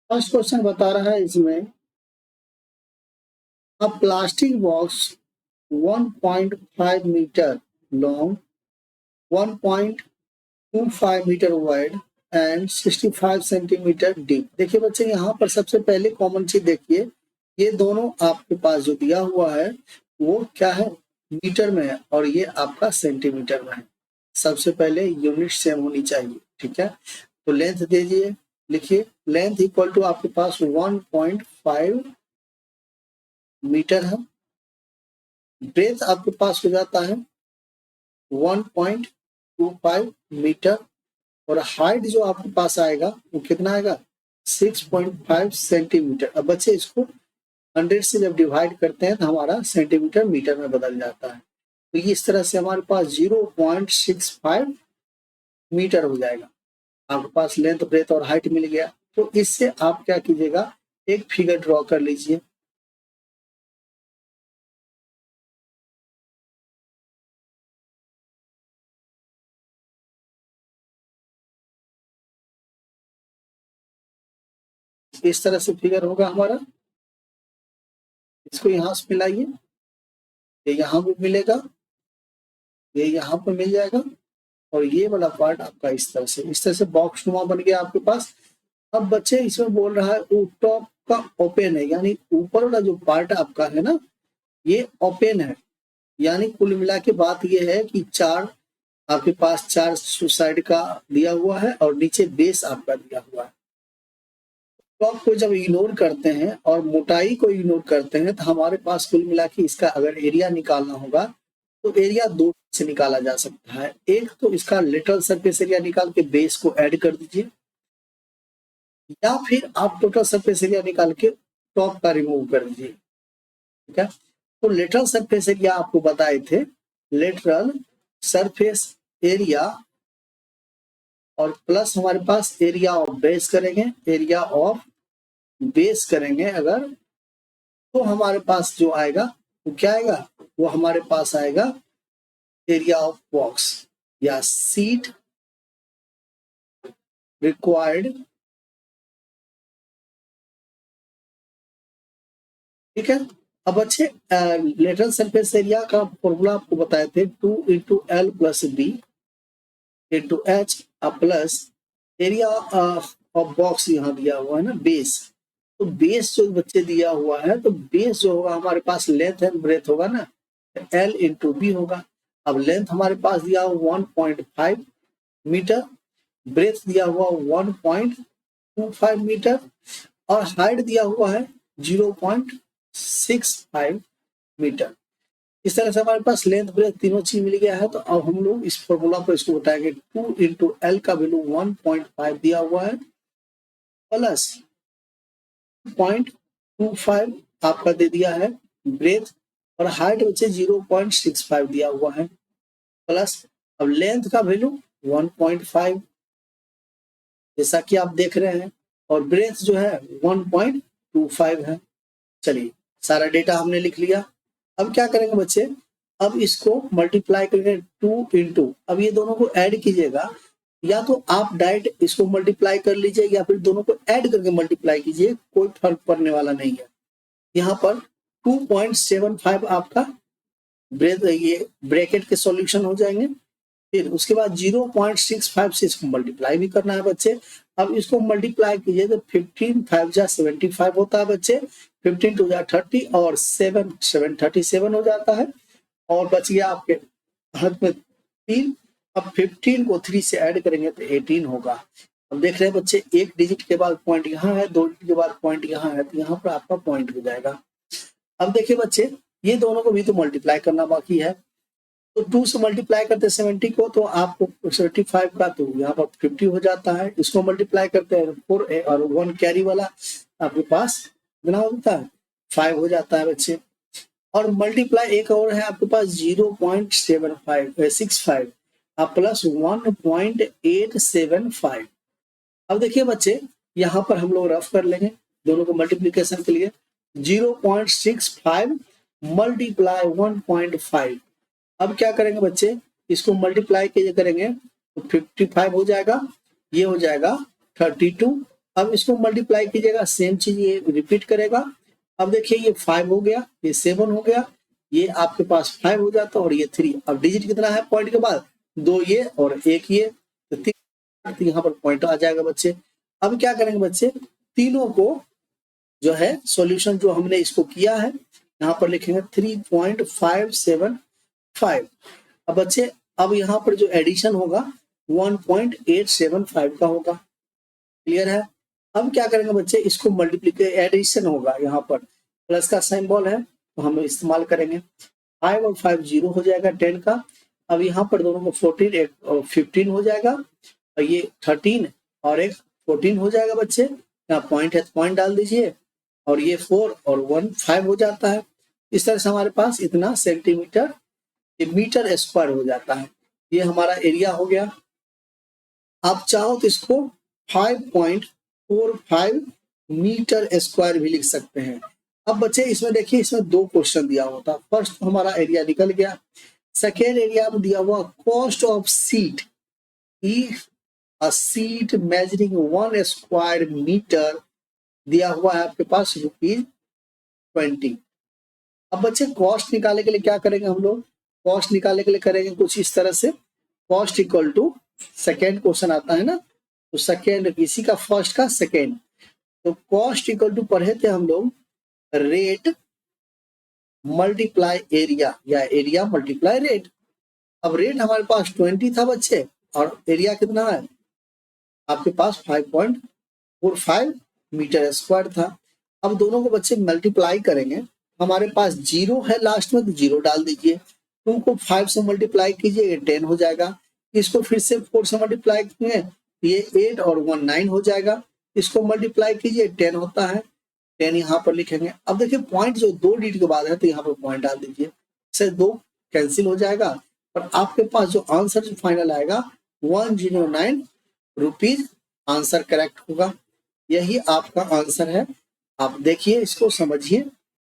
First question बता रहा है इसमें, a plastic box 1.5 metre long, 1.25 metre wide and 65 centimetre deep. देखिए बच्चे, यहाँ पर सबसे पहले कॉमन चीज देखिए, ये दोनों आपके पास जो दिया हुआ है वो क्या है, मीटर में है, और ये आपका सेंटीमीटर में है। सबसे पहले यूनिट सेम होनी चाहिए, ठीक है। तो लेंथ दीजिए, लिखिए लेंथ इक्वल टू आपके पास 1.5 मीटर है। ब्रेथ आपके पास हो जाता है 1.25 मीटर, और हाइट जो आपके पास आएगा वो कितना आएगा, 6.5 सेंटीमीटर। अब बच्चे इसको 100 से जब डिवाइड करते हैं तो हमारा सेंटीमीटर मीटर में बदल जाता है। तो ये इस तरह से हमारे पास 0.65 मीटर हो जाएगा। आपके पास लेंथ, ब्रेथ और हाइट मिल गया। तो इससे आप क्या कीजिएगा, एक फिगर ड्रॉ कर लीजिए। इस तरह से फिगर होगा हमारा। इसको यहाँ से मिलाइए, ये यहाँ भी मिलेगा, ये यहाँ पर मिल जाएगा, और ये वाला पार्ट आपका इस तरह से बॉक्स नुमा बन गया आपके पास। अब बच्चे इसमें बोल रहा है टॉप का ओपन है, यानी ऊपर वाला जो पार्ट आपका है ना, ये ओपन है। यानी कुल मिला के बात ये है कि चार आपके पास, चार साइड का दिया हुआ है और नीचे बेस आपका दिया हुआ है। टॉप को जब इग्नोर करते हैं और मोटाई को इग्नोर करते हैं तो हमारे पास कुल मिला के इसका अगर एरिया निकालना होगा तो एरिया दो से निकाला जा सकता है। एक तो इसका लेटरल सरफेस एरिया निकाल के बेस को ऐड कर दीजिए, या फिर आप टोटल सरफेस एरिया निकाल के टॉप का रिमूव कर दीजिए, ठीक है। तो लेटरल सरफेस एरिया आपको बताए थे, लेटरल सरफेस एरिया और प्लस हमारे पास एरिया ऑफ बेस करेंगे, एरिया ऑफ बेस करेंगे अगर, तो हमारे पास जो आएगा वो क्या आएगा, वो हमारे पास आएगा एरिया ऑफ बॉक्स या सीट रिक्वायर्ड, ठीक है। अब अच्छे लेटरल सरफेस एरिया का फॉर्मूला आपको बताए थे, 2 into L plus B into H plus area of box यहाँ दिया हुआ है ना, बेस। तो बेस जो बच्चे दिया हुआ है, तो बेस जो होगा हमारे पास लेंथ एंड ब्रेथ होगा ना, एल इंटू बी होगा। अब लेंथ हमारे पास दिया हुआ 1.5 मीटर, ब्रेथ दिया हुआ 1.25 मीटर, और हाइट दिया हुआ है 0.65 मीटर। इस तरह से हमारे पास लेंथ, ब्रेथ तीनों चीज मिल गया है। तो अब हम लोग इस फॉर्मूला पर इसको बताएंगे, 2 इंटू एल का वैल्यू 1.5 दिया हुआ है, प्लस 0.25 आपका दे दिया है ब्रेथ, और हाइट बच्चे 0.65 दिया हुआ है, प्लस अब लेंथ का वैल्यू 1.5 जैसा कि आप देख रहे हैं, और ब्रेथ जो है 1.25 है। चलिए, सारा डेटा हमने लिख लिया। अब क्या करेंगे बच्चे, अब इसको मल्टीप्लाई करेंगे 2 इंटू, अब ये दोनों को ऐड कीजिएगा, या तो आप डायरेक्ट इसको मल्टीप्लाई कर लीजिए या फिर दोनों को ऐड करके मल्टीप्लाई कीजिए, कोई फर्क पड़ने वाला नहीं है। यहाँ पर 2.75 आपका ब्रेथ, ये ब्रैकेट के सॉल्यूशन हो जाएंगे। फिर उसके बाद 0.65 से इसको मल्टीप्लाई भी करना है बच्चे। अब इसको मल्टीप्लाई कीजिए तो 15 5 जा 75 होता है बच्चे, 15 2 जा 30 और 7 7 37 हो जाता है, और बच गया आपके हाथ में 3। अब 15 को 3 से ऐड करेंगे तो 18 होगा। अब देख रहे हैं बच्चे, एक डिजिट के बाद पॉइंट यहाँ है, 2 डिजिट के बाद पॉइंट यहाँ है, तो यहाँ पर आपका पॉइंट हो जाएगा। अब देखिए बच्चे, ये दोनों को भी तो मल्टीप्लाई करना बाकी है। तो 2 से मल्टीप्लाई करते हैं 70 को, तो आपको 75 का तो यहाँ पर 50 हो जाता है। इसको मल्टीप्लाई करते हैं 4 और 1 कैरी वाला आपके पास कितना होता है, 5 हो जाता है बच्चे। और मल्टीप्लाई एक और है आपके पास 0.65 प्लस 1.875। अब देखिए बच्चे, यहाँ पर हम लोग रफ कर लेंगे दोनों को मल्टीप्लीकेशन के लिए, 0.65 मल्टीप्लाई 1.5। अब क्या करेंगे बच्चे, इसको मल्टीप्लाई करेंगे तो 55 हो जाएगा, ये हो जाएगा 32, अब इसको मल्टीप्लाई कीजिएगा, सेम चीज ये रिपीट करेगा। अब देखिए ये 5 हो गया, ये 7 हो गया, ये आपके पास 5 हो जाता और ये 3। अब डिजिट कितना है पॉइंट के बाद? 2 ये और 1 ये, तो 3 यहाँ पर पॉइंट आ जाएगा बच्चे। अब क्या करेंगे बच्चे, तीनों को जो है सॉल्यूशन जो हमने इसको किया है यहाँ पर लिखेंगे 3.575। अब बच्चे अब यहाँ पर जो एडिशन होगा 1.875 का होगा। क्लियर है? अब क्या करेंगे बच्चे, इसको मल्टीप्लीकेशन एडिशन होगा, यहाँ पर प्लस का सिंबल है तो हम इस्तेमाल करेंगे। 5 और 5 0 हो जाएगा 10 का। अब यहाँ पर दोनों को 14 एक और 15 हो जाएगा, और ये 13 और एक 14 हो जाएगा बच्चे। यहाँ पॉइंट है तो पॉइंट डाल दीजिए, और ये 4 और 1 5 हो जाता है। इस तरह से हमारे पास इतना सेंटीमीटर मीटर स्क्वायर हो जाता है। ये हमारा एरिया हो गया। आप चाहो तो इसको 5.45 मीटर स्क्वायर भी लिख सकते हैं। अब बच्चे इसमें देखिए, इसमें 2 क्वेश्चन दिया होता। फर्स्ट हमारा एरिया निकल गया। सेकेंड एरिया में दिया हुआ cost of sheet, if a sheet measuring 1 square metre दिया हुआ है आपके पास ₹20। अब बच्चे कॉस्ट निकालने के लिए क्या करेंगे हम लोग, कॉस्ट निकालने के लिए करेंगे कुछ इस तरह से, cost equal to second question आता है ना, तो सेकेंड इसी का फर्स्ट का सेकेंड, तो कॉस्ट इक्वल टू पढ़े थे हम लोग रेट मल्टीप्लाई एरिया, या एरिया मल्टीप्लाई रेट। अब रेट हमारे पास 20 था बच्चे, और एरिया कितना है आपके पास 5.45 मीटर स्क्वायर था। अब दोनों को बच्चे मल्टीप्लाई करेंगे, हमारे पास 0 है लास्ट में तो 0 डाल दीजिए। 2 को 5 से मल्टीप्लाई कीजिए, ये 10 हो जाएगा। इसको फिर से 4 से मल्टीप्लाई किए, ये 8 और 1 9 हो जाएगा। इसको मल्टीप्लाई कीजिए, 10 होता है, 10 यहाँ पर लिखेंगे। अब देखिए पॉइंट जो 2 डिजिट के बाद है तो यहाँ पर पॉइंट डाल दीजिए, इससे 2 कैंसिल हो जाएगा, और आपके पास जो आंसर जो फाइनल आएगा 109 रुपीज आंसर करेक्ट होगा। यही आपका आंसर है। आप देखिए, इसको समझिए।